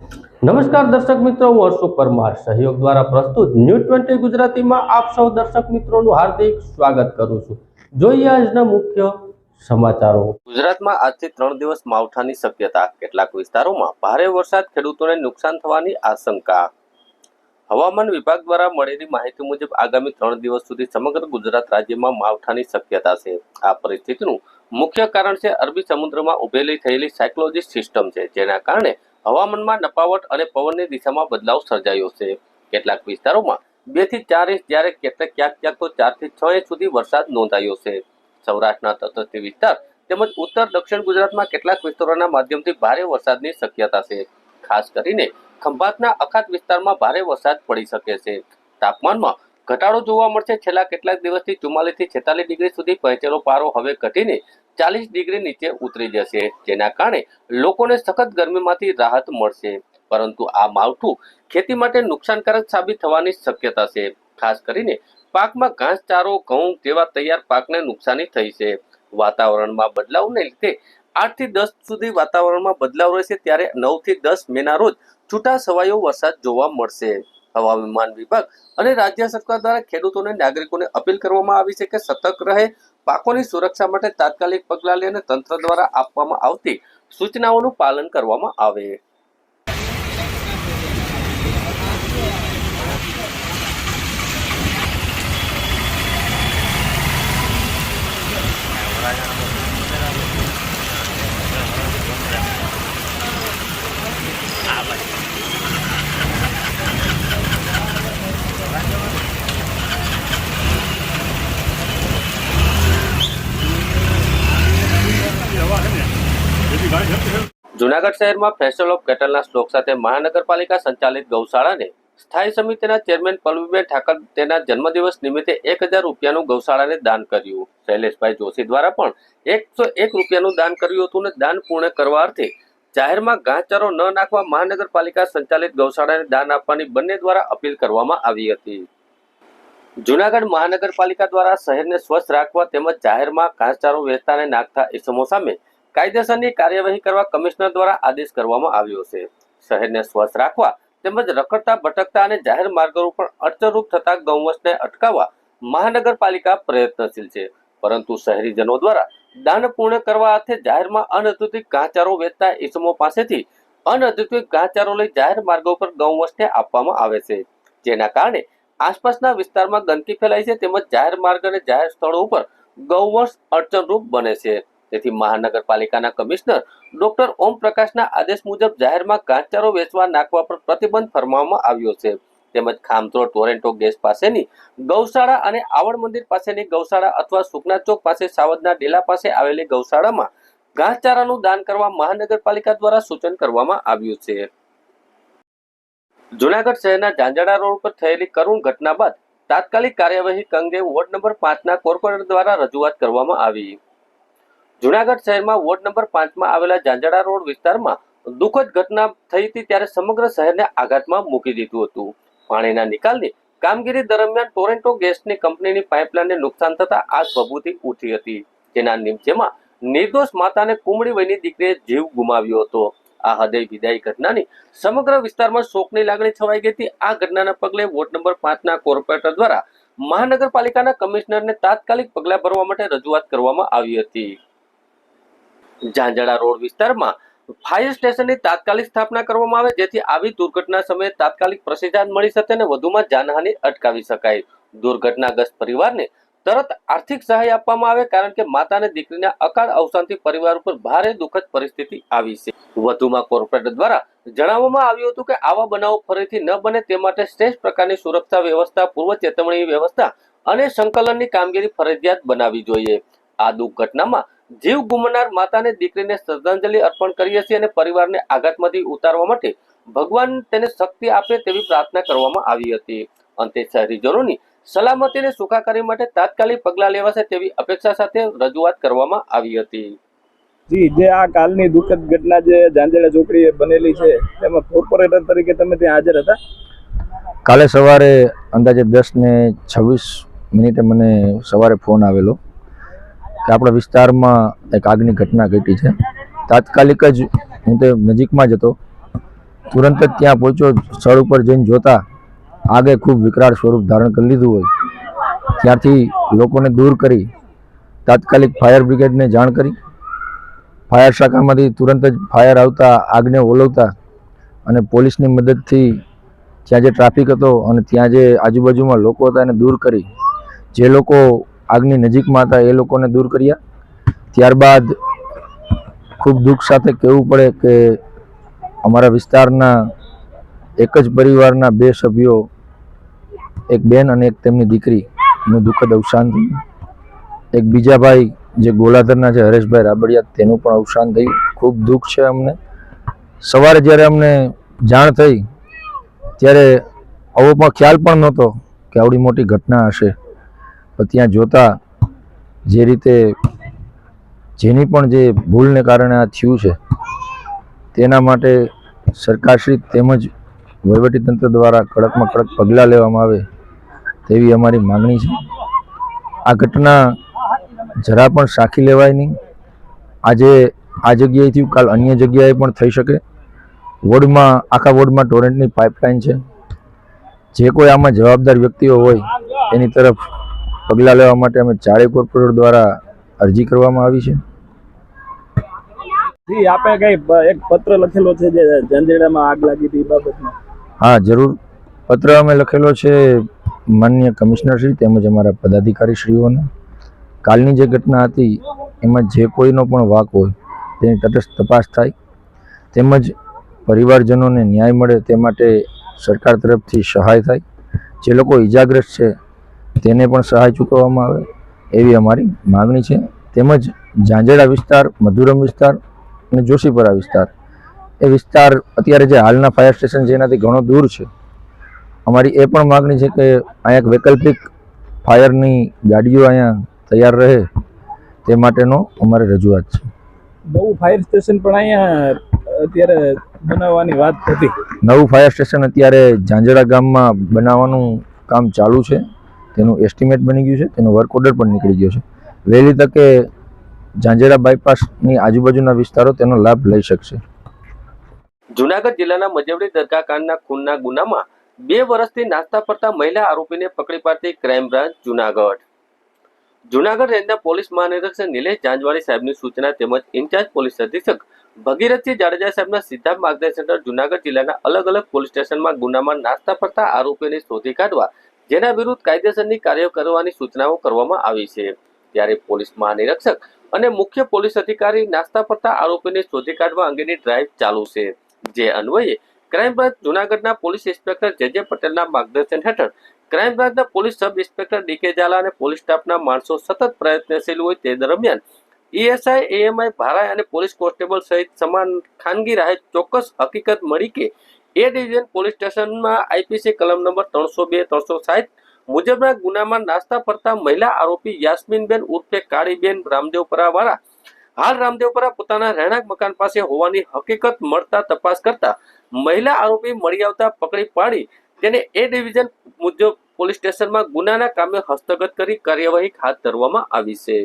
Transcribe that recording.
નમસ્કાર દર્શક મિત્રો, હું હર્ષ પરમાર સહયોગ દ્વારા પ્રસ્તુત ન્યૂઝ 20 ગુજરાતીમાં આપ સૌ દર્શક મિત્રોનું હાર્દિક સ્વાગત કરું છું। જોઈએ આજના મુખ્ય સમાચારો। ગુજરાતમાં આજથી 3 દિવસ માવઠાની શક્યતા, કેટલાક વિસ્તારોમાં ભારે વરસાદ, ખેડૂતોને નુકસાન થવાની આશંકા। હવામાન વિભાગ દ્વારા મળેલી માહિતી મુજબ આગામી 3 દિવસ સુધી સમગ્ર ગુજરાત રાજ્યમાં માવઠાની શક્યતા છે। આ પરિસ્થિતિનું મુખ્ય કારણ છે અરબી સમુદ્રમાં ઉભેલી થયેલી સાયક્લોનિક સિસ્ટમ છે, જેના કારણે હવામાનમાં નફાવટ અને પવનની દિશામાં બદલાવ સર્જાયો છે। કેટલાક વિસ્તારોમાં 2 થી 4 ઇંચ, જ્યારે ક્યાંક તો 4 થી 6 ઇંચ સુધી વરસાદ નોંધાયો છે। સૌરાષ્ટ્રના તટસ્થ વિસ્તાર તેમજ ઉત્તર દક્ષિણ ગુજરાતમાં કેટલાક વિસ્તારોના માધ્યમથી ભારે વરસાદની શક્યતા છે। ખાસ કરીને ખંભાતના અખાત વિસ્તારમાં ભારે વરસાદ પડી શકે છે। તાપમાનમાં ઘટાડો જોવા મળશે। છેલ્લા કેટલાક દિવસથી 44 થી 46 ડિગ્રી સુધી પહોંચેલો પારો હવે ઘટીને 40 ડિગ્રી નીચે ઉતરી જશે, જેના કારણે લોકોને સખત ગરમીમાંથી રાહત મળશે। પરંતુ આ માવઠું ખેતી માટે નુકસાનકારક સાબિત થવાની શક્યતા છે। ખાસ કરીને પાકમાં ઘાસચારો, ઘઉં જેવા તૈયાર પાકને નુકસાની થઈ છે। વાતાવરણમાં બદલાવને લીધે 8 થી 10 સુધી વાતાવરણમાં બદલાવ રહેશે, ત્યારે 9 થી 10 મેના રોજ છૂટા છવાયો વરસાદ જોવા મળશે। હવામાન વિભાગ અને રાજ્ય સરકાર દ્વારા ખેડૂતોને નાગરિકોને અપીલ કરવામાં આવી છે કે સતર્ક રહે, પાકોની સુરક્ષા માટે તાત્કાલિક પગલાં લે અને તંત્ર દ્વારા આપવામાં આવતી સૂચનાઓનું પાલન કરવામાં આવે। જૂનાગઢ શહેરમાં ફેસ્ટિવલ ઓફ કેટલના શ્લોક સાથે મહાનગરપાલિકા સંચાલિત ગૌશાળાને સ્થાયી સમિતિના ચેરમેન પલ્લવીબેન ઠાકર તેના જન્મદિવસ નિમિત્તે 1000 રૂપિયાનું ગૌશાળાને દાન કર્યું। શૈલેષભાઈ જોશી દ્વારા પણ 101 રૂપિયાનું દાન કર્યું હતું અને દાન પૂર્ણ કરવા અર્થે જાહેરમાં ઘાસચારો ન નાખવા મહાનગરપાલિકા સંચાલિત ગૌશાળાને દાન આપવાની બંને દ્વારા અપીલ કરવામાં આવી હતી। જૂનાગઢ મહાનગરપાલિકા દ્વારા શહેરને સ્વચ્છ રાખવા તેમજ જાહેરમાં ઘાસચારો વેચતા અને નાખતા ઇસમો સામે કાયદેસરની કાર્યવાહી કરવા કમિશનર દ્વારા આદેશ કરવામાં આવ્યો છે। શહેરને સ્વચ્છ રાખવા તેમજ રખડતા, ભટકતા અને જાહેર માર્ગો પર અડચણરૂપ થતા ગૌવંશને અટકાવવા મહાનગરપાલિકા પ્રયત્નશીલ છે, પરંતુ શહેરીજનો દ્વારા દાન પૂર્ણ કરવા અર્થે જાહેરમાં અનધિકૃત ઘાસચારો વેચતા ઇસમો પાસેથી અનધિકૃત ઘાસચારો લઈ જાહેર માર્ગો પર ગૌવંશને આપવામાં આવે છે, જેના કારણે આસપાસના વિસ્તારમાં ગંદકી ફેલાય છે તેમજ જાહેર માર્ગ અને જાહેર સ્થળો ઉપર ગૌવંશ અડચણરૂપ બને છે। તેથી મહાનગરપાલિકાના કમિશનર ડોક્ટર ઓમ પ્રકાશના આદેશ મુજબ જાહેરમાં ઘાસચારો વેચવા નાખવા પર પ્રતિબંધ ફરમાવવામાં આવ્યો છે। તેમજ ખામતોડ ટોરેન્ટો ગેસ પાસેની ગૌશાળા અને આવડ મંદિર પાસેની ગૌશાળા અથવા સુખના ચોક પાસે સાવજના ડેલા પાસે આવેલી ગૌશાળામાં ઘાસચારાનું દાન કરવા મહાનગરપાલિકા દ્વારા સૂચન કરવામાં આવ્યું છે। જૂનાગઢ શહેરના ઝાંઝડા રોડ પર થયેલી કરુણ ઘટના બાદ તાત્કાલિક કાર્યવાહી અંગે વોર્ડ નંબર 5ના કોર્પોરેટર દ્વારા રજૂઆત કરવામાં આવી। જૂનાગઢ શહેરમાં વોર્ડ નંબર 5માં આવેલા ઝાંઝડા રોડ વિસ્તારમાં દુઃખદ ઘટના થઈ હતી, ત્યારે સમગ્ર શહેરને આઘાતમાં મૂકી દીધું હતું। પાણીના નિકાલની કામગીરી દરમિયાન ટોરેન્ટો ગેસની કંપનીની પાઇપલાઇનને નુકસાન થતા આગ ભભૂતી ઉઠી હતી, જેમાં નિર્દોષ માતા અને કુમળી વયની દીકરીએ જીવ ગુમાવ્યો હતો। આ હૃદય વિદાયી ઘટનાની સમગ્ર વિસ્તારમાં શોકની લાગણી છવાઈ ગઈ હતી। આ ઘટનાના પગલે વોર્ડ નંબર 5ના કોર્પોરેટર દ્વારા મહાનગરપાલિકાના કમિશનરને તાત્કાલિક પગલાં ભરવા માટે રજૂઆત કરવામાં આવી હતી। ઝાંઝડા રોડ વિસ્તારમાં ફાયર સ્ટેશનની તાત્કાલિક સ્થાપના કરવામાં આવે, જેથી આવી દુર્ઘટના સમયે તાત્કાલિક પ્રતિસાદ મળી શકે અને વધુમાં જાનહાનિ અટકાવી શકાય। દુર્ઘટનાગ્રસ્ત પરિવારને તરત આર્થિક સહાય આપવામાં આવે, કારણ કે માતા અને દીકરીના અકાળ અવસાનથી પરિવાર ઉપર ભારે દુઃખદ પરિસ્થિતિ આવી છે। વધુમાં કોર્પોરેટર દ્વારા જણાવવામાં આવ્યું હતું કે આવા બનાવો ફરીથી ન બને તે માટે શ્રેષ્ઠ પ્રકારની સુરક્ષા વ્યવસ્થા, પૂર્વ ચેતવણી વ્યવસ્થા અને સંકલનની કામગીરી ફરજિયાત બનાવવી જોઈએ। આ દુર્ઘટનામાં જીવ ગુમાવનાર માતા અને દીકરીને શ્રદ્ધાંજલિ અર્પણ કરીએ છીએ અને પરિવારને આઘાતમાંથી ઉતારવા માટે ભગવાન તેને શક્તિ આપે તેવી પ્રાર્થના કરવામાં આવી હતી। અંતે શહેરીજનોની સલામતી અને સુખાકારી માટે તાત્કાલિક પગલાં લેવાશે તેવી અપેક્ષા સાથે રજૂઆત કરવામાં આવી હતી। જી, જે આ કાલની દુઃખદ ઘટના જે ઝાંઝડા ચોકડીએ બનેલી છે, તેમાં કોર્પોરેટર તરીકે તમે ત્યાં હાજર હતા? કાલે સવારે અંદાજે 10:26 મને સવારે ફોન આવેલો કે આપણા વિસ્તારમાં એક આગની ઘટના ઘટી છે। તાત્કાલિક જ હું તે નજીકમાં જ હતો, તુરંત જ ત્યાં પહોંચ્યો. સ્થળ ઉપર જઈને જોતા આગે ખૂબ વિકરાળ સ્વરૂપ ધારણ કરી લીધું હોય. ત્યાંથી લોકોને દૂર કરી તાત્કાલિક ફાયર બ્રિગેડને જાણ કરી. ફાયર શાખામાંથી તુરંત જ ફાયર આવતા આગને ઓલવતા અને પોલીસની મદદથી ત્યાં જે ટ્રાફિક હતો અને ત્યાં જે આજુબાજુમાં લોકો હતા એને દૂર કરી, જે લોકો આગની નજીકમાં હતા એ લોકોને દૂર કર્યા. ત્યારબાદ ખૂબ દુઃખ સાથે કહેવું પડે કે અમારા વિસ્તારના એક જ પરિવારના 2 સભ્યો, એક બેન અને એક તેમની દીકરીનું દુઃખદ અવસાન થયું. એક બીજા ભાઈ જે ગોલાધરના છે, હરેશભાઈ રાબડિયા, તેનું પણ અવસાન થયું. ખૂબ દુઃખ છે અમને. સવારે જ્યારે અમને જાણ થઈ ત્યારે આવો પણ ખ્યાલ પણ નહોતો કે આવડી મોટી ઘટના હશે. પણ ત્યાં જોતા જે રીતે જેની પણ જે ભૂલને કારણે આ થયું છે તેના માટે સરકારશ્રી તેમજ વહીવટીતંત્ર દ્વારા કડકમાં કડક પગલાં લેવામાં આવે તેવી અમારી માગણી છે. આ ઘટના જરા પણ સાખી લેવાય નહીં. આજે આ જગ્યાએ થયું, કાલ અન્ય જગ્યાએ પણ થઈ શકે. વોર્ડમાં, આખા વોર્ડમાં ટોરેન્ટની પાઇપલાઇન છે. જે કોઈ આમાં જવાબદાર વ્યક્તિઓ હોય એની તરફ પગલાં લેવા માટે અમે ચારેય કોર્પોરેટર દ્વારા અરજી કરવામાં આવી છે. જી, આપે કઈ એક પત્ર લખેલો છે જે ઝંઝેડામાં આગ લાગી હતી એ બાબતમાં? હા, જરૂર. પત્ર અમે લખેલો છે માનનીય કમિશનરશ્રી તેમજ અમારા પદાધિકારીશ્રીઓને. કાલની જે ઘટના હતી એમાં જે કોઈનો પણ વાંક હોય તેની તટસ્થ તપાસ થાય, તેમજ પરિવારજનોને ન્યાય મળે તે માટે સરકાર તરફથી સહાય થાય. જે લોકો ઈજાગ્રસ્ત છે તેને પણ સહાય ચૂકવવામાં આવે એવી અમારી માગણી છે. તેમજ ઝાંઝેડા વિસ્તાર, મધુરમ વિસ્તાર અને જોશીપરા વિસ્તાર, એ વિસ્તાર અત્યારે જે હાલના ફાયર સ્ટેશન છે એનાથી ઘણો દૂર છે. અમારી એ પણ માગણી છે કે અહીંયા એક વૈકલ્પિક ફાયરની ગાડીઓ અહીંયા તૈયાર રહે તે માટેનો અમારે રજૂઆત છે. નવું ફાયર સ્ટેશન પણ અહીંયા અત્યારે બનાવવાની વાત હતી. નવું ફાયર સ્ટેશન અત્યારે ઝાંઝેડા ગામમાં બનાવવાનું કામ ચાલુ છે. તેનું એસ્ટિમેટ બની ગયું છે, તેનો વર્ક ઓર્ડર પણ નીકળી ગયો છે. વહેલી તકે ઝાંઝેડા બાયપાસની આજુબાજુના વિસ્તારો તેનો લાભ લઈ શકશે. જુનાગઢ જિલ્લાના મજવડી દરગાહ કાંડના ખૂનના ગુનામાં 2 વર્ષથી નાસ્તા ફરતા મહિલા આરોપીને પકડી પાડતી ક્રાઇમ બ્રાન્ચ જુનાગઢ. જુનાગઢ રેન્જના પોલીસ મહાનિરીક્ષક નિલેશ જાંજવાણી સાહેબની સૂચના તેમજ ઇન્ચાર્જ પોલીસ અધિક્ષક ભગીરથસિંહ જાડેજા સાહેબના સીધા માર્ગદર્શન હેઠળ જુનાગઢ જિલ્લાના અલગ અલગ પોલીસ સ્ટેશનમાં ગુનામાં નાસ્તા ફરતા આરોપીઓને શોધી કાઢવા, જેના વિરુદ્ધ કાયદેસરની કાર્ય કરવાની સૂચનાઓ કરવામાં આવી છે. ત્યારે પોલીસ મહાનિરીક્ષક અને મુખ્ય પોલીસ અધિકારી નાસ્તા ફરતા આરોપીને શોધી કાઢવા અંગેની ડ્રાઈવ ચાલુ છે. જે અન્વયે ક્રાઇમ બ્રાન્ચ જુનાગઢના પોલીસ ઇન્સ્પેક્ટર જે પટેલના માર્ગદર્શન હેઠળ ક્રાઇમ બ્રાન્ચના police sub inspector DK Jhala અને પોલીસ સ્ટાફના માણસો સતત પ્રયત્નશીલ હોય તે દરમિયાન ઈએસઆઈ, એએમઆઈ, ભારાઈ અને પોલીસ કોન્સ્ટેબલ સહિત સમાન ખાનગી રાહે ચોક્કસ હકીકત મળી કે એ ડિવિઝન પોલીસ સ્ટેશનમાં આઈપીસી કલમ નંબર 302-360 મુજબના ગુનામાં નાસ્તા ફરતા મહિલા આરોપી યાસ્મીનબેન ઉર્ફે કાળીબેન રામદેવપરા વાળા હાલ રામદેવપરા પોતાના રહેણાંક મકાન પાસે હોવાની હકીકત મળતા તપાસ કરતા મહિલા આરોપી મળી આવતા પકડી પાડી તેને એ ડિવિઝન મુજબ પોલીસ સ્ટેશનમાં ગુનાના કામે હસ્તગત કરી કાર્યવાહી હાથ ધરવામાં આવી છે.